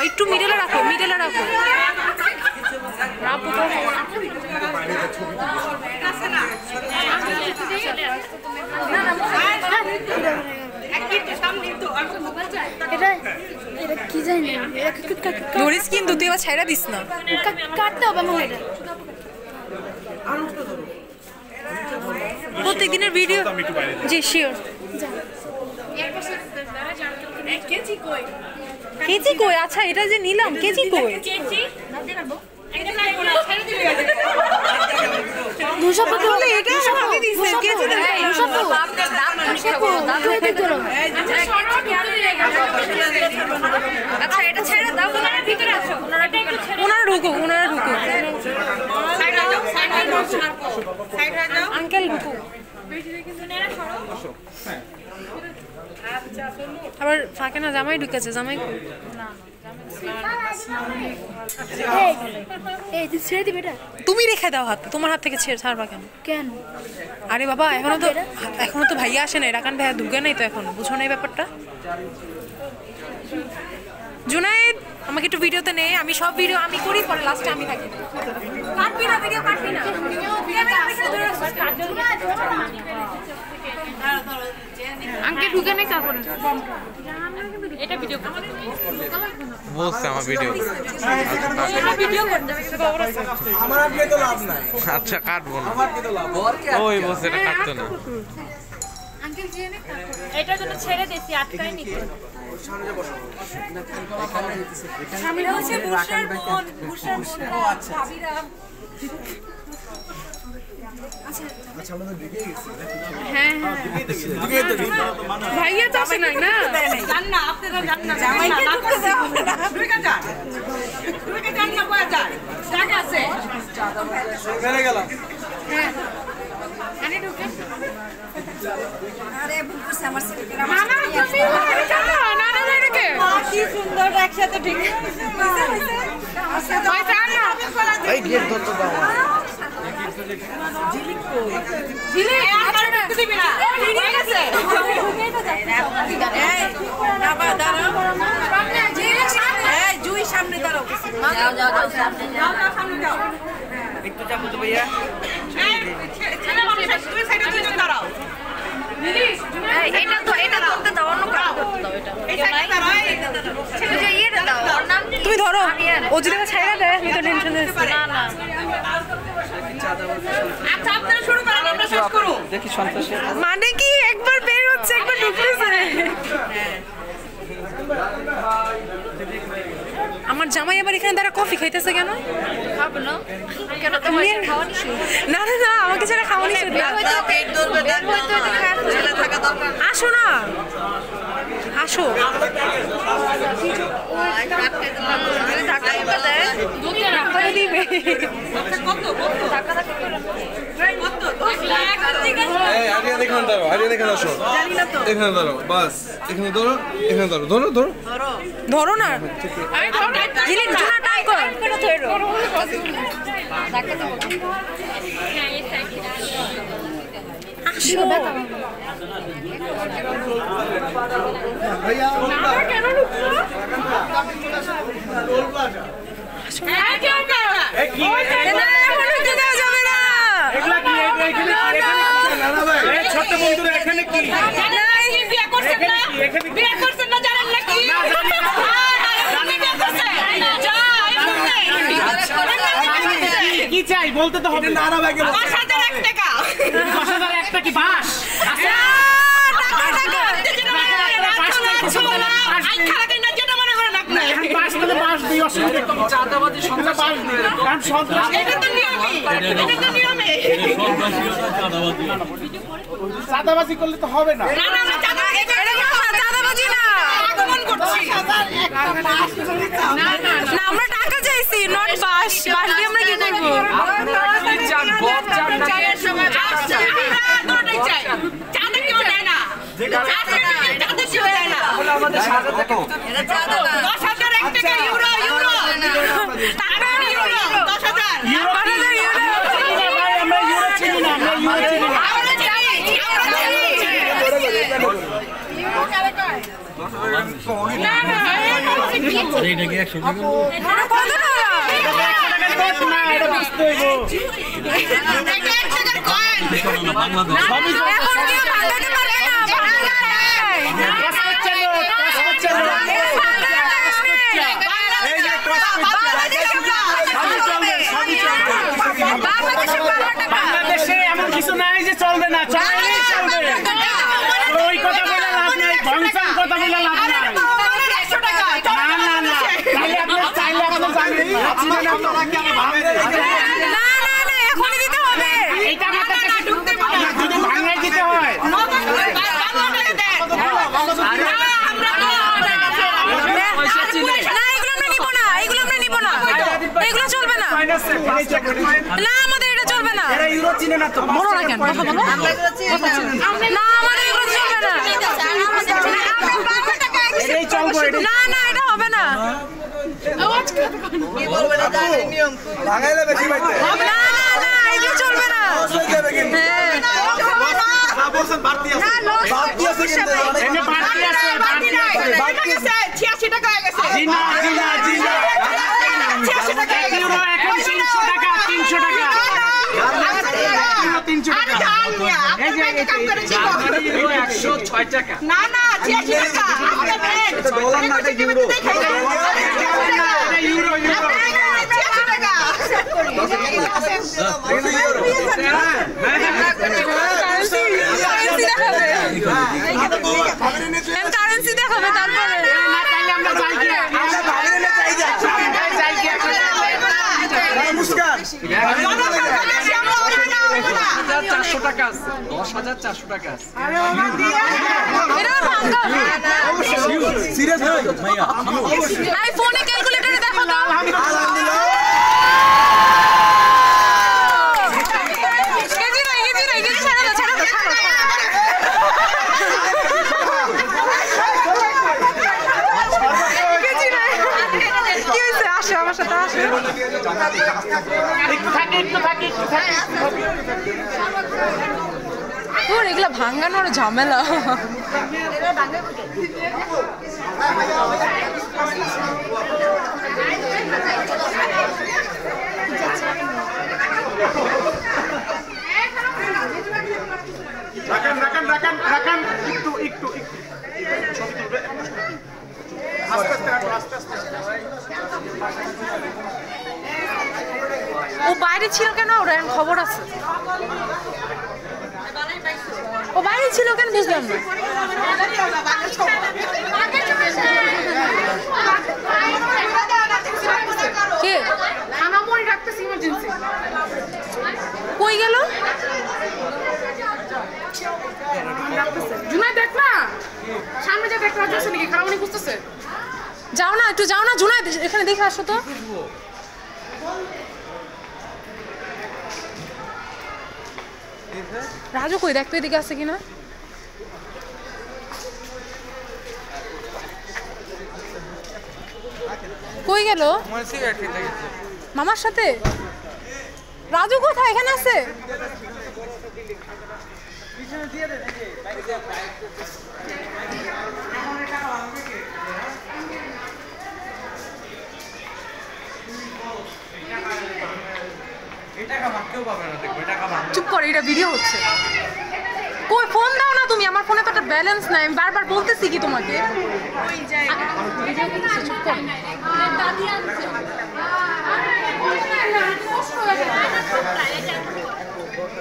একটু মিডলে রাখো, মিডলে রাখো। ধরিস কিন্তু তুই এবার ছাইড়া দিস না, কাটতে হবে আমার। প্রত্যেকদিনের ভিডিও জি শিওর। কেজি কই? আচ্ছা এটা যে নিলাম, কেজি কই? আচ্ছা এটা ছেড়ে দাও, ভিতরে আসো। ওনারা ঢুকো, ওনারা ঢুকো। আঙ্কেল ঢুকো। আবার ফাঁকে না জামাই ঢুকেছে, জামাই তুমি রেখে দাও হাত, তোমার হাত থেকে ছাড়বা কেন? কেন? আরে বাবা এখনো তো ভাইয়া আসে না, রাকান ভাইয়া ঢুকে নাই তো এখনো, বুঝো না এই ব্যাপারটা? জুনায়েদ আমাকে একটু ভিডিওতে নে, আমি সব ভিডিও আমি করি, পরে লাস্টে আমি থাকি। কাটবি না ভিডিও, কাটবি না। আঙ্কে ঢুকে নেই তারপরে এটা ভিডিও বলছে আমার ভিডিও আমার আপনি তো লাভ নাই। আচ্ছা কাটবো না, আমার কি তো লাভ? ওই বলছে এটা কাটতো না। আঙ্কেল জেনে এটার জন্য ছেড়ে দিয়েছি, আটকাই নি। সামনে বসো, সামনে হচ্ছে বুশার বোন, বুশার বোন। আচ্ছা ভাবিরা আচ্ছা আমরা তো ঢুকে গেছি। হ্যাঁ হ্যাঁ ঢুকে তো ভাইয়া তো আসে নাই না, জান না আপনারা জান না, জামাইকে ঢুকতে দাও না, ঢুকে যান, ঢুকে যান না, কয় যান জায়গা আছে বেরে গেল। হ্যাঁ আরে ঢুকে, আরে বুঝছ আমার সিটি না না তুমি ওখানে চলো না না ঢুকে, কি সুন্দর একসাথে ঢুকে হইছে আচ্ছা তো এই গেট ধরতে দাও। ঝিলিক কই? ঝিলিক আর ঢুকতে দিবি না, ঠিক আছে ঢুকেই তো যাচ্ছে। এই বাবা দাঁড়াও, ঝিলিক সামনে, এই জুই সামনে দাঁড়াও। যাও যাও যাও সামনে যাও, সামনে যাও একটু। যাবো তো ভাইয়া, এই ছেলে মানুষ তুই সাইডে দুইজন দাঁড়াও। ঝিলিক এই এটা ধরতে দাও, অন্য কাজ করতে দাও। এটা এই সাইডে দাঁড়াও, এইটা দাঁড়াও, ছেলে ইয়েটা দাও, ওর নাম তুমি ধরো। ও যদি ছাইড়া দেয় আমি তো টেনশন নেই। না না আচ্ছা আপনারা শুরু করেন, আমরা শেষ করব। দেখি সন্ত্রাসী মানে কি একবার বের হচ্ছে একবার ঢুকতেছে। আমার জামাই আবার এখানে দাঁড়া কফি খাইতেছে কেন? খাবো না কেন? তোমার খাওয়া নিষেধ। না না না আমাকে ছাড়া খাওয়া নিষেধ না। পেট ধরবে, ছেলে থাকা দরকার। আসো না আসো, ধরো না ছোট্ট বন্ধুরা এখানে কি বিয়ে করছেন না? বিয়ে করছেন না জানেন নাকি? কি চাই বলতে তো হবে। 10,001 টাকা। 10,001 টাকা কি বাস? চাঁদাবাজি করলে তো হবে না। আমরা টাকা চাইছি, নট বাস। বাস দিয়ে আমরা কি করবো? না এটা কি 100 টাকা? এটা কত টাকা? এটা 100 টাকার নোট না, এটা বুঝতে হইব। এটা 1 টাকার কয়েন। বাংলাদেশ সবই এখন কেউ ভাঙাতে পারে না। ক্রস করছে নোট, ক্রস করছে নোট। এই যে ক্রস করছে। সবই চলবে। বাংলাদেশে এমন কিছু নাই যে চলবে না, চলবেই চলবে। ওই কথা বলে লাভ নাই, ভংসান কথা বলে লাভ নাই। না না না, চাইলে আপনি জানেন। না না না, এখনই দিতে হবে। এইটা আমাদের কাছে যদি ভাঙাই দিতে হয়। এগুলো চলবে না। না আমাদের এটা চলবে না। এরা ইউরো চিনে না তো। বলো না কেন? কথা বলো। না আমাদের এগুলো চলবে না। এটাই চলবে, এটাই। না না এটা হবে না। ভাঙাইলে বেশি পাইতে না না না এগুলো চলবে না। হ্যাঁ। বাড়তি আছে কিন্তু এনে বাড়তি আছে, বাড়তি আছে। 86 টাকা হয়ে গেছে। জি না, জি না, জি না। 86 টাকা হয়ে গেছে। ইউরো এখন 300 টাকা, 300 টাকা। 300 টাকা। এই যে ইউরো 106 টাকা। না না 86 টাকা। ডলার না এটা ইউরো এটা ইউরো, ইউরো। 86 টাকা। কারেন্সি দেখাবে তারপরে। না তাইলে আমরা যাই কি? আমরা ভাঙাইলে চাই যা যাই কি? মুস্কান 400 টাকা আছে, 10,400 টাকা আছে। এটা ভাঙা। সিরিয়াস ভাই মাইয়া আই ফোনে ক্যালকুলেটরে দেখো তো। কেজি নাই, কেজি নাই, কেজি ছাড়ো না, ছাড়ো না, ছাড়ো। কেজি নাই। কি হয়েছে? আসো আমার সাথে আসো। একটু থাকি, একটু থাকি, একটু থাকি। তোর এগুলা ভাঙানোর ঝামেলা। রাখান, রাখান, রাখান, রাখান। একটু, একটু, একটু। ছবি তুলবে। আস্তে আস্তে রাখো, আস্তে আস্তে। ও বাইরে ছিল কেন? ওর এখন খবর আছে। ও বাইরে ছিল কেন বুঝলাম না। কে? থানামনি ডাকতেছি ইমার্জেন্সি। কই গেল? জুনাই দেখ না, সামনে যা দেখ রাজা আছে নাকি খারাপনি খুঁজতেছে। যাও না, একটু যাও না জুনাই, এখানে দেখে আসো তো। রাজু কই দেখতো এদিকে আছে কিনা। কই গেল? মামার সাথে। রাজু কোথায়? এখানে আছে। চুপ করে, এটা ভিডিও হচ্ছে। কই ফোন দাও না তুমি, আমার ফোনে তো একটা ব্যালেন্স নাই। আমি বারবার বলতেছি কি তোমাকে। চুপ কর।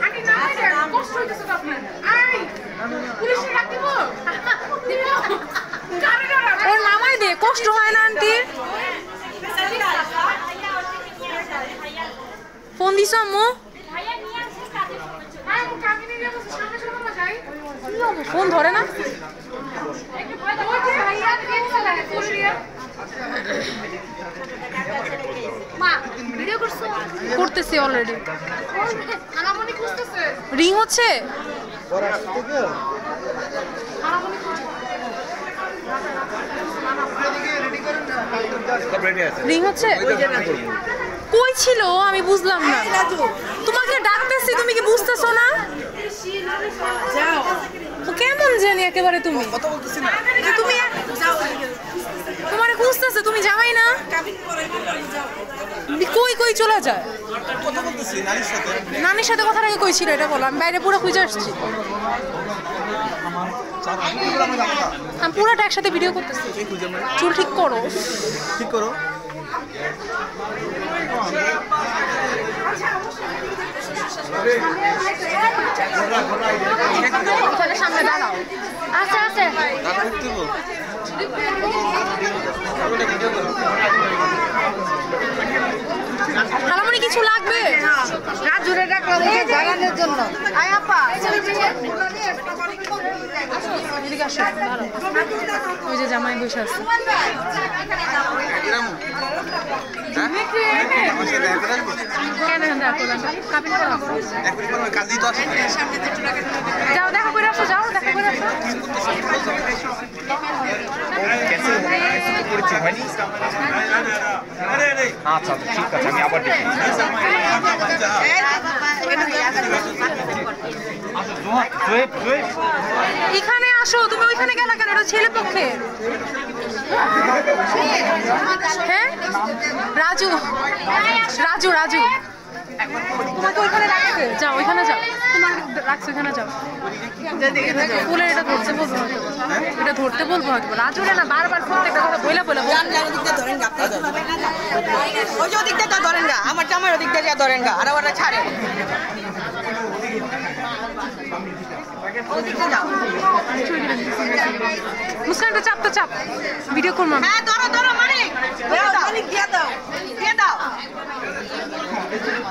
আগে না রে, কষ্ট হইতেছে তো আপনার। আই পুলিশে ডাক দিব। কারে ডরা? ওর নামাই দে, কষ্ট হয় না আন্টি? ফোন দিছ আম্মু? আই ও কামিনী রে বসে সামনে চলো না যাই। ফোন ধরে না। একটু ভয় দাও। ওই যে ভাইয়া দিয়ে চলে পুলিশে। মা ভিডিও করছো? করতেছি অলরেডি। থানামনি খুঁজতেছে। রিং হচ্ছে। থানামনি খুঁজছে। রিং হচ্ছে। কই ছিল আমি বুঝলাম না। তোমাকে ডাকতেছি, তুমি কি বুঝতেছো না? ও কেমন জানি একেবারে তুমি। কথা বলতেছি না তুমি তোমারে খুঁজতেছে, আমি জামাই না কই কই চলে যায় কথা বলতেছি নারীর সাথে নানির সাথে কথা রেখে কই ছিল এটা বলো আমি বাইরে পুরো খুঁজে আসছি আমি পুরোটা একসাথে ভিডিও করতেছি চুল ঠিক করো ঠিক করো সামনে দাঁড়াও আচ্ছা আচ্ছা খালামণি কিছু লাগবে রাজুরে ডাকলাম জাগানোর জন্য আয় আপা এদিকে আসো ওই যে জামাই বসে আছে কেন যাও দেখা করে আসো যাও দেখা করে আসো আচ্ছা ঠিক আছে আমি আবার দেখি এখানে আসো তুমি ওইখানে গেলা কেন এটা ছেলে পক্ষে হ্যাঁ রাজু রাজু রাজু তোমাকে ওইখানে রাখছে যাও ওইখানে যাও তোমার রাখছে ওইখানে যাও বলে এটা ধরতে বলবো হয়তো এটা ধরতে বলবো হয়তো রাজু না বারবার প্রত্যেকটা কথা বইলা বলে ওই যে ওদিকটা তো ধরেন গা আমার জামার ওদিকটা যা ধরেন গা আর ওরা ছাড়ে মুস্কানটা চাপ তো চাপ ভিডিও করবো হ্যাঁ ধরো ধরো মানিক দিয়ে দাও দিয়ে দাও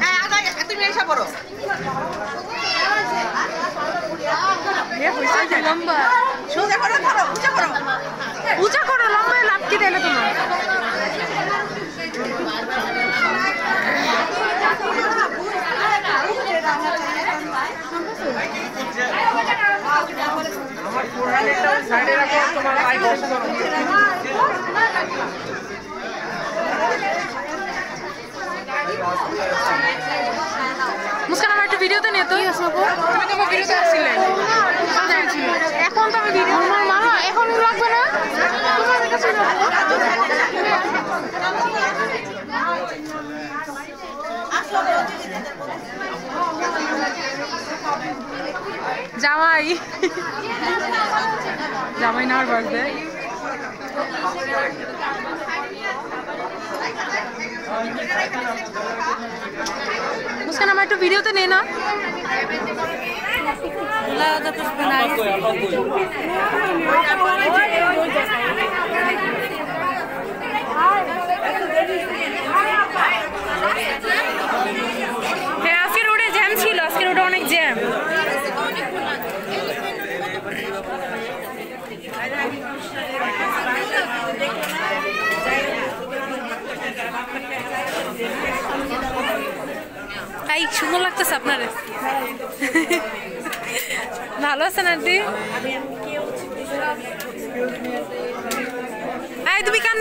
হ্যাঁ আগে তুমি এসে পড়ো লম্বা সোজা করো ধরো উঁচা করো উঁচা করো লম্বা লাপকি দিলে তোমার মুস্কান আমার একটু ভিডিওতে নিয়ে তো তুমি তো আমার ভিডিওতে আসছিলে এখন তো আমি ভিডিও মামা এখন লাগবে না তোমার কাছে জামাই জামাই না আর বার্থডে মুস্কান আমার একটু ভিডিওতে নে না হ্যাঁ আজকে রোডে জ্যাম ছিল আজকে রোডে অনেক জ্যাম এই সুন্দর লাগতেছে আপনার ভালো আছেন আন্টি এই তুমি কান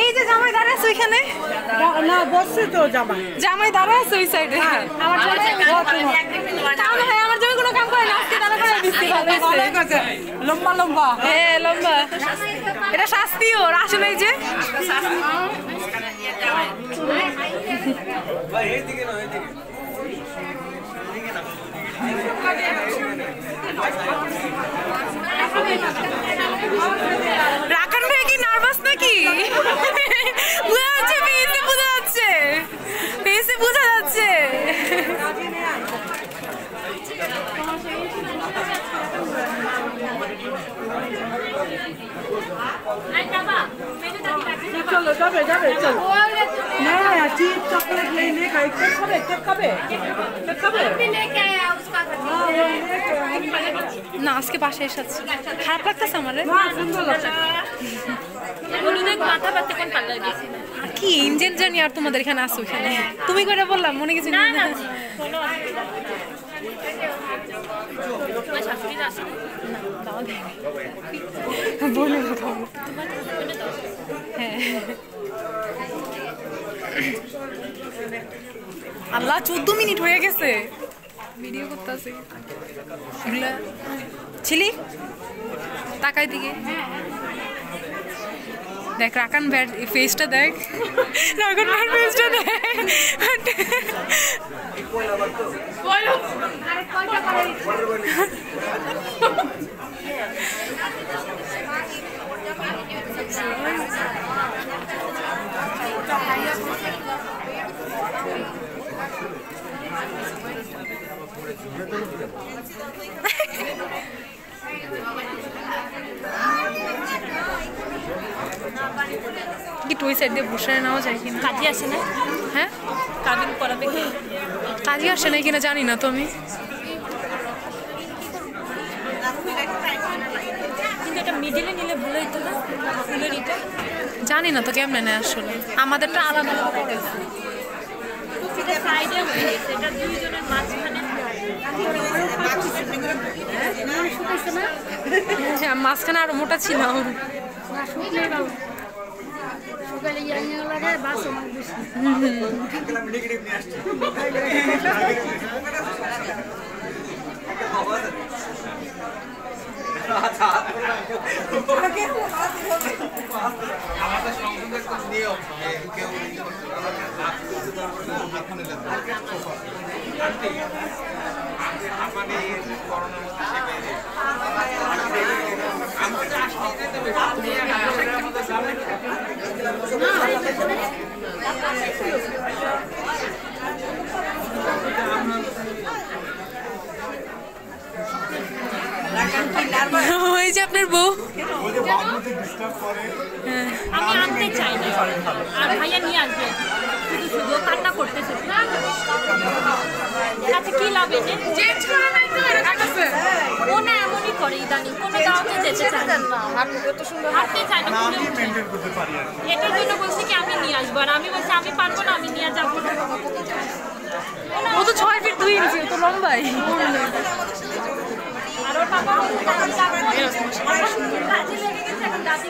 এই যে জামাই দাঁড়ায় আছে ওইখানে না বসছে তো জামাই জামাই দাঁড়ায় আছে ওই সাইডে আমার আমার জমি কোনো কাম করে না আজকে দাঁড়া করে দিচ্ছি ভালো হয়েছে লম্বা লম্বা হ্যাঁ লম্বা এটা শাস্তি ওর আসলে এই যে রাকান ভাই কি নার্ভাস নাকি বোঝা যাচ্ছে ফেসে বোঝা যাচ্ছে চলো যাবে যাবে চলো না চিপ চকলেট लेने का एक खाবে কেক খাবে কেক খাবে না আজকে বাসায় এসেছি খারাপ লাগতেছে আমার না সুন্দর লাগছে কি ইঞ্জেল জানি আর তোমাদের এখানে আসো এখানে তুমি করে বললাম মনে কিছু না বলে হ্যাঁ আল্লাহ 14 মিনিট হয়ে গেছে ভিডিও করতেছি ছিলি তাকাই দিকে দেখ রাকান ব্যাট ফেসটা দেখ, রাকান ব্যাট ফেসটা দেখ। কি টুই সাইড দিয়ে বসে নেওয়া যায় কিনা? কাজে আসে না? হ্যাঁ কাবিন করাবে কি? কাজে আসে না কিনা জানি না তো আমি। কিন্তু এটা মিডিলে নিলে ভালো হতো না, ফুলের এটা। জানি না তো কেমনে নেয় আসলে, আমাদেরটা আলাদা আলাদা করেছে। এটা সাইডে হয়ে গেছে, এটা দুইজনের মাঝখানে। হ্যাঁ, মাঝখানে আরো মোটা ছিল। ওই যে আপনার বউ, আমি আনতে চাই না, আর ভাইয়া নিয়ে আসবে, শুধু শুধু কান্না করতেছে। আচ্ছা কি লাভ এনে? ও না এমনই করে ইদানিং, কোনো দাওয়াতে যেতে চায় না, হাঁটতে চায় না। এটার জন্য বলছি কি আমি নিয়ে আসবো, আর আমি বলছি আমি পারবো না, আমি নিয়ে যাবো না। ও তো 6 ফিট 2 ইঞ্চি, ও তো লম্বাই। আর ওর বাবা কাজে লেগে গেছে, এখন দাদি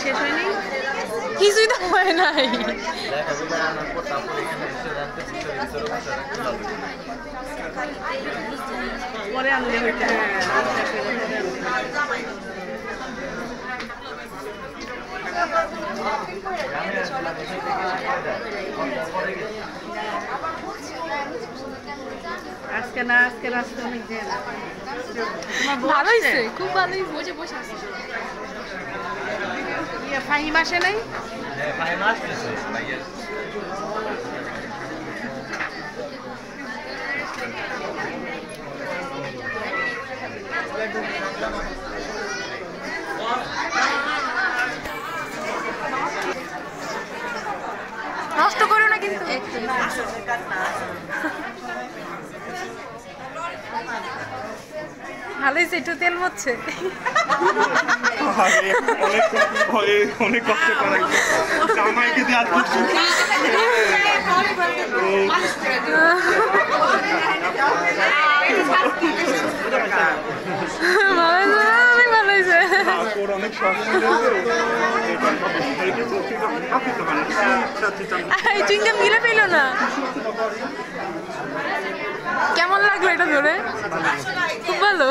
শেষ হয়নি, কিছুই তো হয় নাই। পরে আনলে হইতে আজকে না, আজকে রাস্তা অনেক ভালো হয়েছে, খুব ভালো হয়েছে। বসে আছে ফাহিম আসে নাই? নষ্ট করো না কিন্তু। ভালো হয়েছে, একটু তেল মরছে। অনেক কষ্ট করা জামাইকে দিয়ে অনেক চুইংগাম গিলে পেল না। কেমন লাগলো এটা ধরে? খুব ভালো।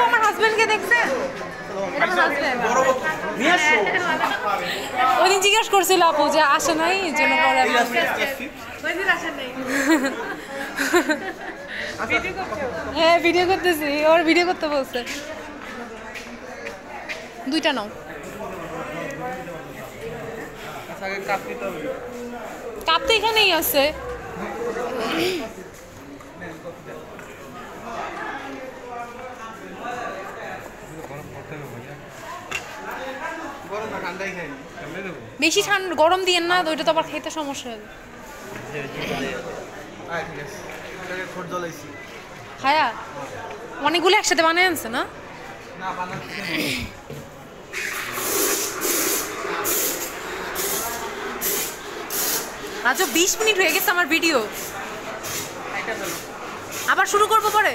আমার হাজবেন্ডকে দেখছেন? ওইদিন জিজ্ঞাসা করছিল আপু যে আসে নাই, এই জন্য হ্যাঁ ভিডিও করতেছি, ওর ভিডিও করতে বলছে। দুইটা নাও। কাপ তো এখানেই আছে। বেশি ঠান্ডা গরম দিয়েন না, ওইটা তো আবার খেতে সমস্যা হবে। খায়া অনেকগুলো একসাথে বানিয়ে আনছে না? আচ্ছা 20 মিনিট হয়ে গেছে আমার ভিডিও, আবার শুরু করবো পরে।